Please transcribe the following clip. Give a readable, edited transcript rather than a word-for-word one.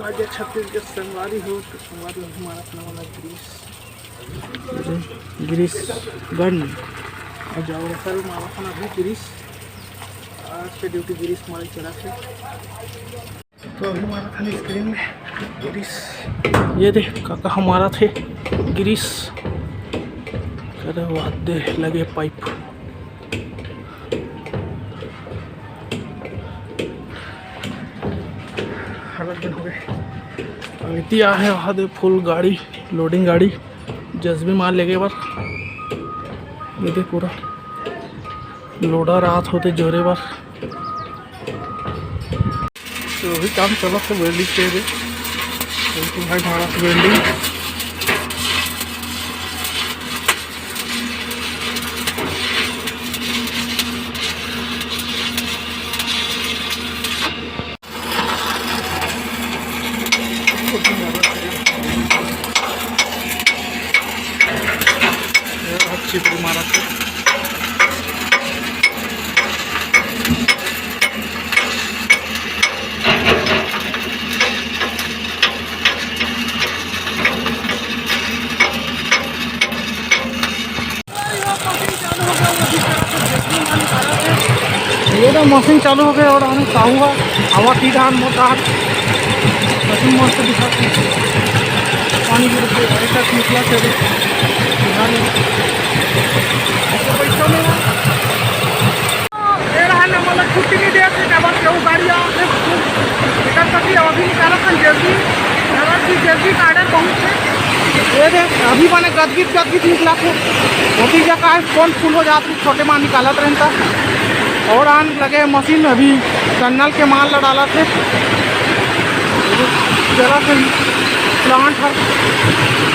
आज छत्तीसगढ़ संगवारी हो तो संगवारी हमारा अपना वाला गिरीश गन और जाओ रखल मारा खाना भी गिरीश आज के ड्यूटी गिरीश हमारे चला थे तो अभी हमारा खाली स्क्रीन में गिरीश ये दे काका हमारा थे गिरीश करे वादे लगे पाइप दिन हो गए अमिती आ है वहाँ दे फुल गाड़ी लोडिंग गाड़ी जज्बी माल ले गए बार ये दे पूरा लोडा रात होते जोरे बार तो अभी काम चला तो वेल्डिंग के दे भाई हमारा वेल्डिंग चिपड़ी मारा था ये तो मशीन चालू हो गया और हम चाहूँगा हवा की धान मोटा मशीन मस्त दिखा पानी की ऐसा निकला चले मतलब छुट्टी नहीं देते क्यों गाड़ियाँ अभी निकाला था जल्दी गार्डन पहुँचे ये अभी मैंने गदगिद निकला थे मोती जगह कौन फुल हो जाती छोटे माल निकालत रहता और आन लगे मशीन अभी टनल के माल डाला थे जरा से प्लांट है